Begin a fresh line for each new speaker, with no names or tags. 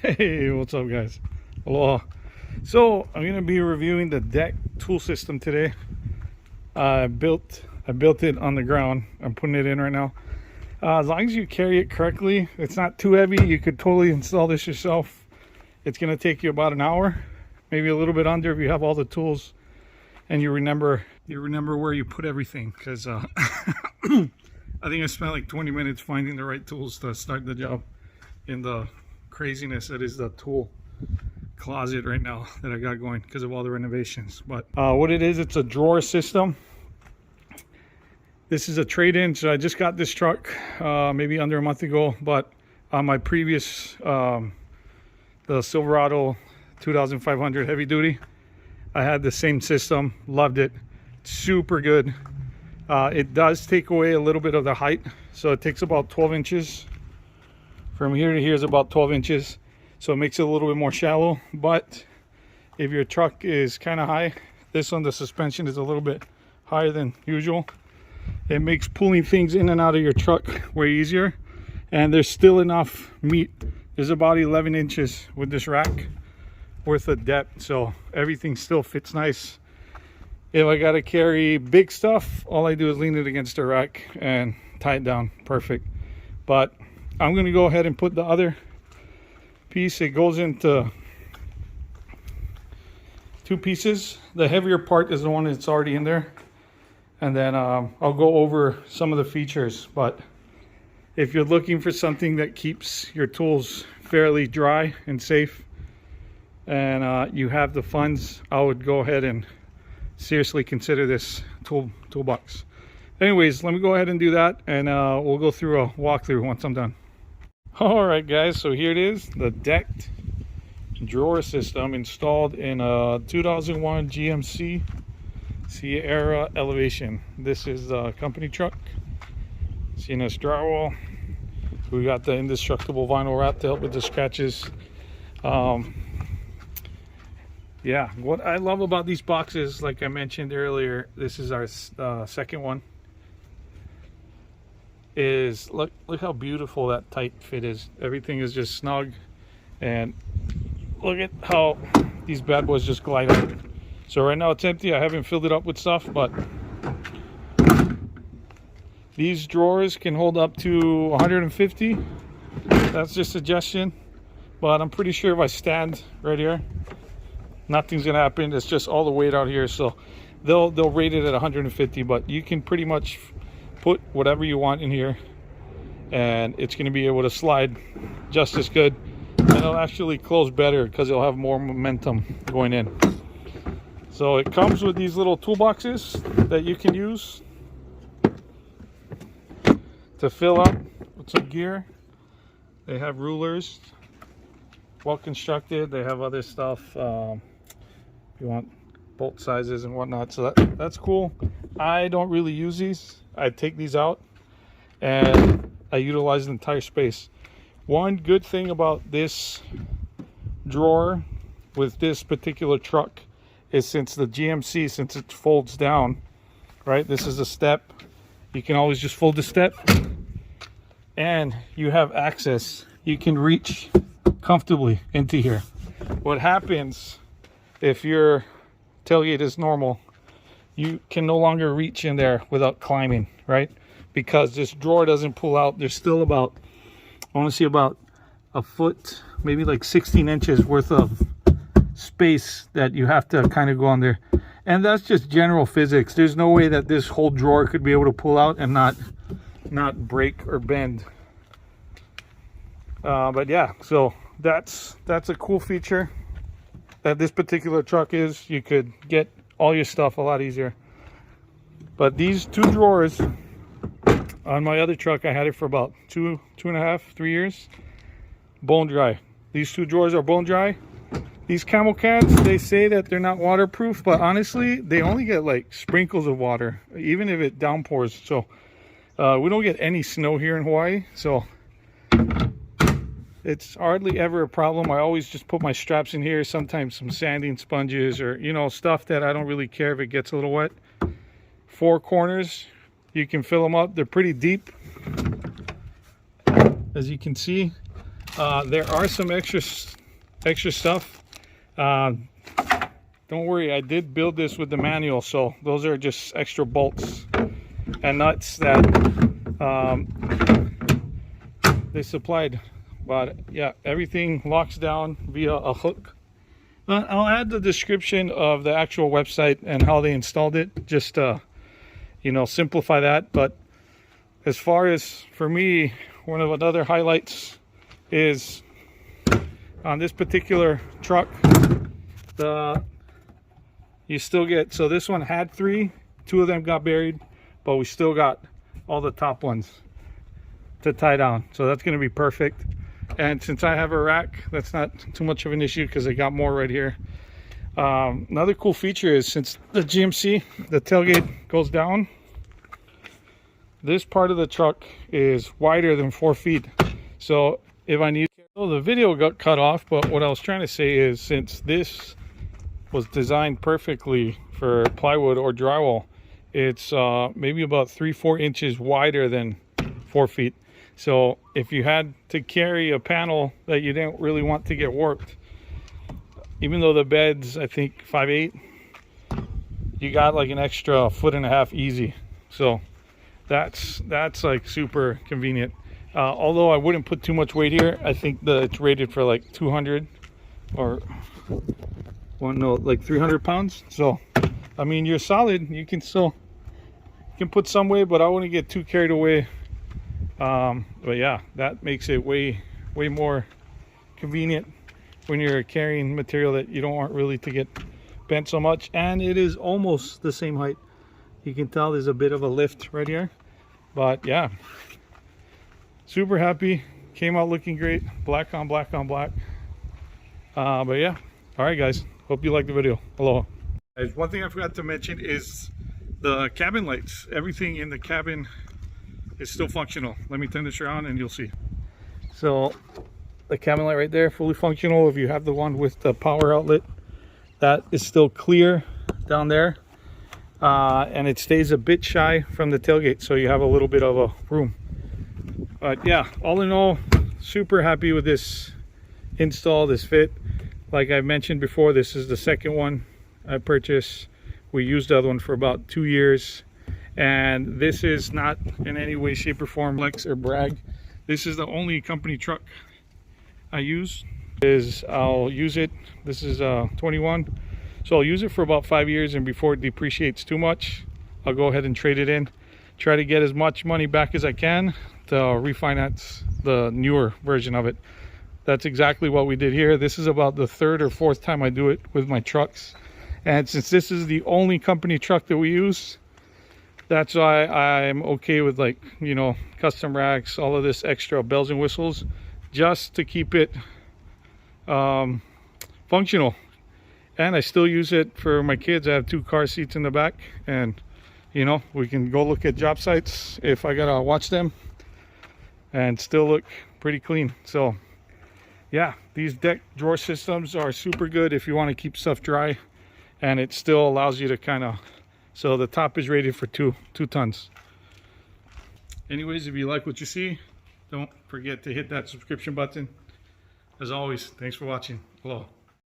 Hey, what's up, guys? Aloha. So I'm gonna be reviewing the deck tool system today. I built it on the ground. I'm putting it in right now. As long as you carry it correctly, it's not too heavy. You could totally install this yourself. It's gonna take you about an hour, maybe a little bit under if you have all the tools and you remember where you put everything. Because I think I spent like 20 minutes finding the right tools to start the job in the craziness that is the tool closet right now that I got going because of all the renovations. But what it is, it's a drawer system. This is a trade-in, so I just got this truck maybe under a month ago, but on my previous the Silverado 2500 heavy duty, I had the same system. Loved it. Super good. It does take away a little bit of the height, so it takes about 12 inches. From here to here is about 12 inches, so it makes it a little bit more shallow. But if your truck is kind of high, this one, the suspension is a little bit higher than usual. It makes pulling things in and out of your truck way easier, and there's still enough meat. There's about 11 inches with this rack worth of depth, so everything still fits nice. If I gotta carry big stuff, all I do is lean it against the rack and tie it down. Perfect. But I'm going to go ahead and put the other piece. It goes into two pieces. The heavier part is the one that's already in there, and then I'll go over some of the features. But if you're looking for something that keeps your tools fairly dry and safe, and you have the funds, I would go ahead and seriously consider this toolbox. Anyways, let me go ahead and do that, and we'll go through a walkthrough once I'm done. Alright guys, so here it is, the decked drawer system installed in a 2001 GMC Sierra Elevation. This is the company truck. Seeing this drywall. We got the indestructible vinyl wrap to help with the scratches. Yeah, what I love about these boxes, like I mentioned earlier, this is our second one, is look how beautiful that tight fit is. Everything is just snug, and look at how these bad boys just glide out. So right now it's empty. I haven't filled it up with stuff, but these drawers can hold up to 150. That's just a suggestion, but I'm pretty sure if I stand right here, nothing's gonna happen. It's just all the weight out here, so they'll rate it at 150, but you can pretty much put whatever you want in here and it's going to be able to slide just as good, and it'll actually close better because it'll have more momentum going in. So it comes with these little toolboxes that you can use to fill up with some gear. They have rulers, well constructed. They have other stuff if you want bolt sizes and whatnot, so that's cool. I don't really use these. I take these out and I utilize the entire space. One good thing about this drawer with this particular truck is, since the GMC, since it folds down, right, this is a step, you can always just fold the step and you have access. You can reach comfortably into here. What happens if your tailgate is normal, you can no longer reach in there without climbing, right? Because this drawer doesn't pull out. There's still about, I want to see about a foot, maybe like 16 inches worth of space that you have to kind of go under. And that's just general physics. There's no way that this whole drawer could be able to pull out and not break or bend. But yeah, so that's a cool feature that this particular truck is. You could get all your stuff a lot easier. But these two drawers on my other truck, I had it for about two and a half, 3 years, bone dry. These two drawers are bone dry. These camel cats, they say that they're not waterproof, but honestly they only get like sprinkles of water even if it downpours. So we don't get any snow here in Hawaii, so it's hardly ever a problem. I always just put my straps in here, sometimes some sanding sponges, or stuff that I don't really care if it gets a little wet. 4 corners, you can fill them up. They're pretty deep, as you can see. There are some extra stuff. Don't worry, I did build this with the manual, so those are just extra bolts and nuts that they supplied. But yeah, everything locks down via a hook. I'll add the description of the actual website and how they installed it, just to, you know, simplify that. But as far as for me, one of the other highlights is on this particular truck, you still get, so this one had 3, 2 of them got buried, but we still got all the top ones to tie down, so that's going to be perfect. And since I have a rack, that's not too much of an issue because I got more right here. Another cool feature is, since the GMC, the tailgate goes down, this part of the truck is wider than 4 feet. So if I need, oh, the video got cut off, but what I was trying to say is, since this was designed perfectly for plywood or drywall, it's maybe about 3-4 inches wider than 4 feet. So if you had to carry a panel that you didn't really want to get warped, even though the bed's, I think, 5'8", you got like an extra 1.5 feet easy. So that's like super convenient. Although I wouldn't put too much weight here. I think it's rated for like 200 or like 300 pounds. So I mean, you're solid. You can put some weight, but I wouldn't get too carried away. But yeah, that makes it way more convenient when you're carrying material that you don't want really to get bent so much. And it is almost the same height. You can tell there's a bit of a lift right here, but yeah, super happy. Came out looking great, black on black on black. But yeah, all right guys, hope you liked the video. Aloha. One thing I forgot to mention is the cabin lights. Everything in the cabin is still functional. Let me turn this around and you'll see. So the cabin light right there, fully functional. If you have the one with the power outlet, that is still clear down there. And it stays a bit shy from the tailgate, so you have a little bit of a room. But yeah, all in all, super happy with this install, this fit. Like I mentioned before, this is the second one I purchased. We used the other one for about 2 years. And this is not in any way, shape, or form flex or brag. This is the only company truck I use. I'll use it. This is 21, so I'll use it for about 5 years, and before it depreciates too much, I'll go ahead and trade it in. Try to get as much money back as I can to refinance the newer version of it. That's exactly what we did here. This is about the 3rd or 4th time I do it with my trucks, and since this is the only company truck that we use, that's why I'm okay with, like, you know, custom racks, all of this extra bells and whistles, just to keep it functional. And I still use it for my kids. I have 2 car seats in the back, and you know, we can go look at job sites if I gotta watch them and still look pretty clean. So yeah, these deck drawer systems are super good if you want to keep stuff dry, and it still allows you to kind of, so the top is rated for 2 tons. Anyways, if you like what you see, don't forget to hit that subscription button. As always, thanks for watching. Hello.